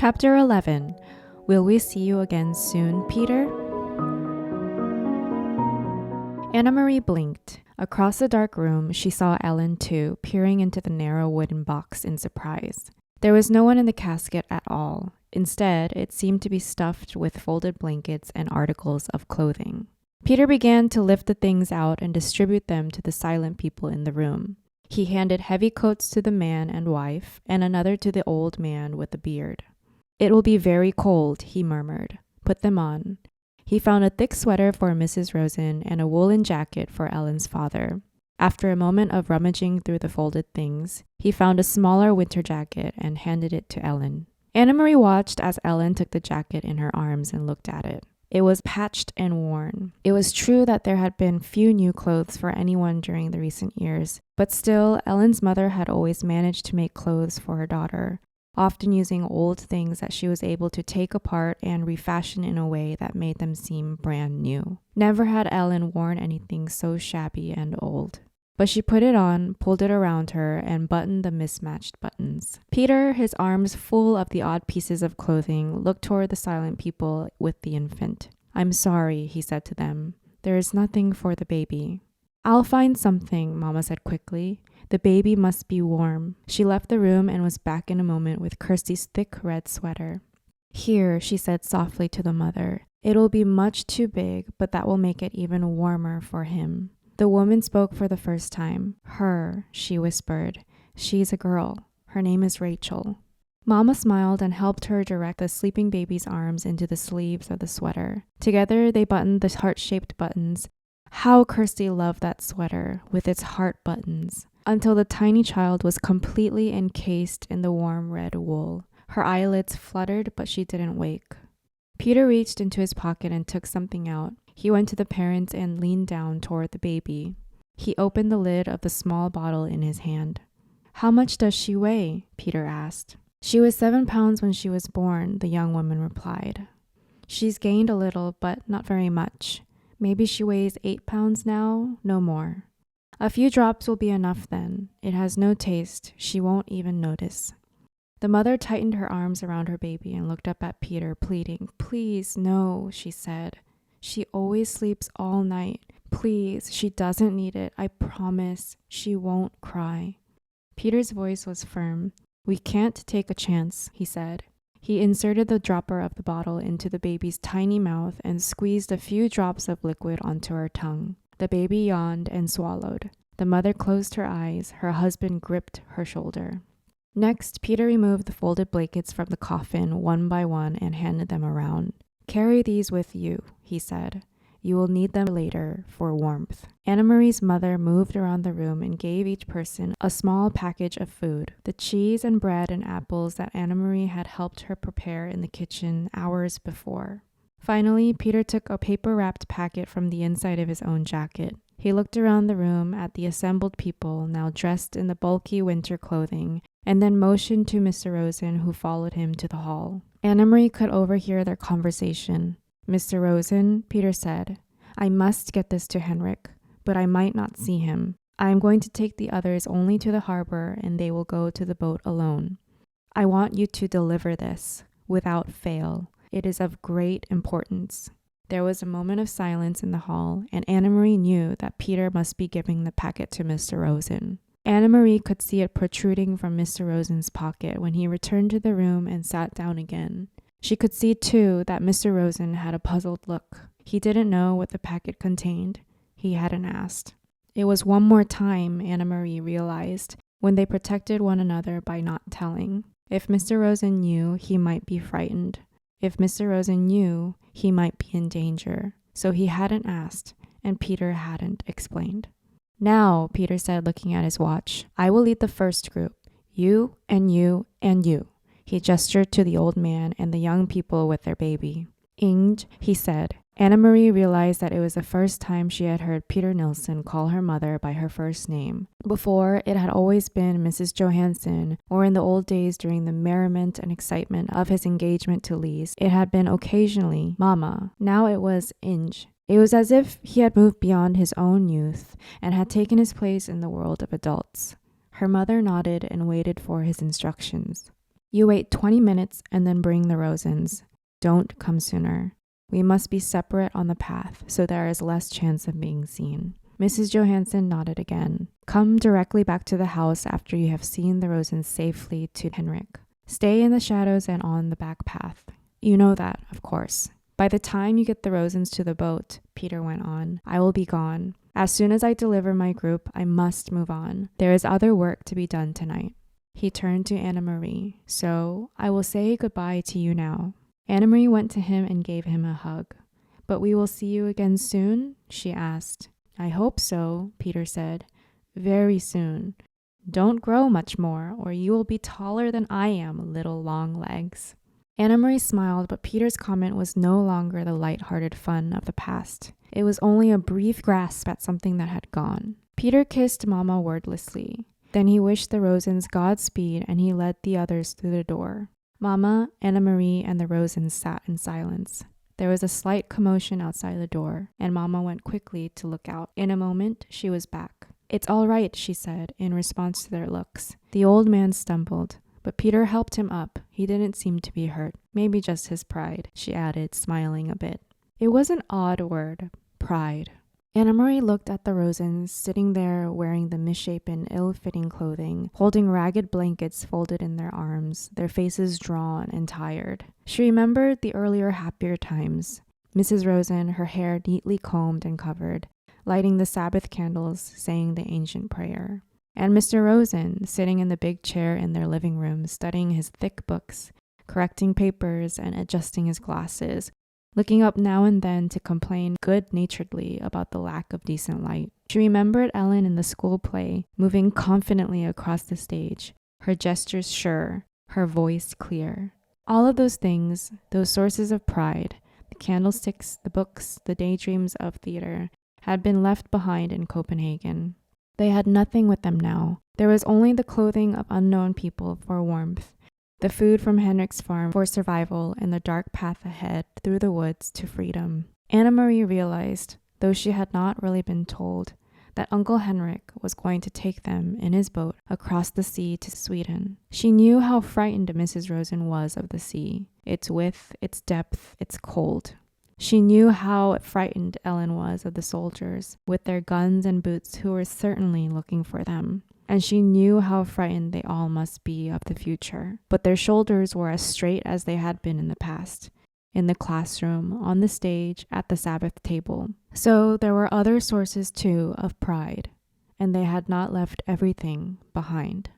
Chapter 11. Will we see you again soon, Peter? Anna Marie blinked. Across the dark room, she saw Ellen too, peering into the narrow wooden box in surprise. There was no one in the casket at all. Instead, it seemed to be stuffed with folded blankets and articles of clothing. Peter began to lift the things out and distribute them to the silent people in the room. He handed heavy coats to the man and wife, and another to the old man with the beard. "It will be very cold," he murmured. "Put them on." He found a thick sweater for Mrs. Rosen and a woolen jacket for Ellen's father. After a moment of rummaging through the folded things, he found a smaller winter jacket and handed it to Ellen. Anna Marie watched as Ellen took the jacket in her arms and looked at it. It was patched and worn. It was true that there had been few new clothes for anyone during the recent years, but still, Ellen's mother had always managed to make clothes for her daughter, often using old things that she was able to take apart and refashion in a way that made them seem brand new. Never had Ellen worn anything so shabby and old. But she put it on, pulled it around her, and buttoned the mismatched buttons. Peter, his arms full of the odd pieces of clothing, looked toward the silent people with the infant. "I'm sorry," he said to them. "There is nothing for the baby." "I'll find something," Mama said quickly. "The baby must be warm." She left the room and was back in a moment with Kirsty's thick red sweater. "Here," she said softly to the mother. "It'll be much too big, but that will make it even warmer for him." The woman spoke for the first time. "Her," she whispered. "She's a girl. Her name is Rachel." Mama smiled and helped her direct the sleeping baby's arms into the sleeves of the sweater. Together, they buttoned the heart-shaped buttons. How Kirsty loved that sweater, with its heart buttons, until the tiny child was completely encased in the warm red wool. Her eyelids fluttered, but she didn't wake. Peter reached into his pocket and took something out. He went to the parents and leaned down toward the baby. He opened the lid of the small bottle in his hand. "How much does she weigh?" Peter asked. "She was 7 pounds when she was born," the young woman replied. "She's gained a little, but not very much. Maybe she weighs 8 pounds now, no more. A few drops will be enough then. It has no taste. She won't even notice." The mother tightened her arms around her baby and looked up at Peter, pleading. "Please, no," she said. "She always sleeps all night. Please, she doesn't need it. I promise. She won't cry." Peter's voice was firm. "We can't take a chance," he said. He inserted the dropper of the bottle into the baby's tiny mouth and squeezed a few drops of liquid onto her tongue. The baby yawned and swallowed. The mother closed her eyes. Her husband gripped her shoulder. Next, Peter removed the folded blankets from the coffin one by one and handed them around. "Carry these with you," he said. "You will need them later for warmth." Anna Marie's mother moved around the room and gave each person a small package of food, the cheese and bread and apples that Anna Marie had helped her prepare in the kitchen hours before. Finally, Peter took a paper-wrapped packet from the inside of his own jacket. He looked around the room at the assembled people, now dressed in the bulky winter clothing, and then motioned to Mr. Rosen, who followed him to the hall. Anna Marie could overhear their conversation. "Mr. Rosen," Peter said, "I must get this to Henrik, but I might not see him. I am going to take the others only to the harbor, and they will go to the boat alone. I want you to deliver this, without fail. It is of great importance." There was a moment of silence in the hall, and Anna Marie knew that Peter must be giving the packet to Mr. Rosen. Anna Marie could see it protruding from Mr. Rosen's pocket when he returned to the room and sat down again. She could see, too, that Mr. Rosen had a puzzled look. He didn't know what the packet contained. He hadn't asked. It was one more time, Anna Marie realized, when they protected one another by not telling. If Mr. Rosen knew, he might be frightened. If Mr. Rosen knew, he might be in danger. So he hadn't asked, and Peter hadn't explained. "Now," Peter said, looking at his watch, "I will lead the first group. You and you and you." He gestured to the old man and the young people with their baby. "Inge," he said. Anna Marie realized that it was the first time she had heard Peter Nilsson call her mother by her first name. Before, it had always been Mrs. Johansson, or in the old days during the merriment and excitement of his engagement to Lise, it had been occasionally Mama. Now it was Inge. It was as if he had moved beyond his own youth and had taken his place in the world of adults. Her mother nodded and waited for his instructions. You wait 20 minutes and then bring the Rosens. Don't come sooner. We must be separate on the path, so there is less chance of being seen. Mrs. Johansson nodded again. Come directly back to the house after you have seen the Rosens safely to Henrik. Stay in the shadows and on the back path. You know that, of course. By the time you get the Rosens to the boat, Peter went on, I will be gone. As soon as I deliver my group, I must move on. There is other work to be done tonight. He turned to Anna Marie. So, I will say goodbye to you now. Anna Marie went to him and gave him a hug. But we will see you again soon? She asked. I hope so, Peter said. Very soon. Don't grow much more, or you will be taller than I am, little long legs. Anna Marie smiled, but Peter's comment was no longer the light-hearted fun of the past. It was only a brief grasp at something that had gone. Peter kissed Mama wordlessly. Then he wished the Rosens Godspeed and he led the others through the door. Mama, Anna Marie, and the Rosens sat in silence. There was a slight commotion outside the door, and Mama went quickly to look out. In a moment, she was back. It's all right, she said, in response to their looks. The old man stumbled, but Peter helped him up. He didn't seem to be hurt. Maybe just his pride, she added, smiling a bit. It was an odd word, pride. Anna Marie looked at the Rosens, sitting there wearing the misshapen, ill-fitting clothing, holding ragged blankets folded in their arms, their faces drawn and tired. She remembered the earlier, happier times. Mrs. Rosen, her hair neatly combed and covered, lighting the Sabbath candles, saying the ancient prayer. And Mr. Rosen, sitting in the big chair in their living room, studying his thick books, correcting papers, and adjusting his glasses, looking up now and then to complain good-naturedly about the lack of decent light. She remembered Ellen in the school play, moving confidently across the stage, her gestures sure, her voice clear. All of those things, those sources of pride, the candlesticks, the books, the daydreams of theater, had been left behind in Copenhagen. They had nothing with them now. There was only the clothing of unknown people for warmth, the food from Henrik's farm for survival, and the dark path ahead through the woods to freedom. Anna Marie realized, though she had not really been told, that Uncle Henrik was going to take them in his boat across the sea to Sweden. She knew how frightened Mrs. Rosen was of the sea, its width, its depth, its cold. She knew how frightened Ellen was of the soldiers, with their guns and boots, who were certainly looking for them. And she knew how frightened they all must be of the future. But their shoulders were as straight as they had been in the past, in the classroom, on the stage, at the Sabbath table. So there were other sources, too, of pride, and they had not left everything behind.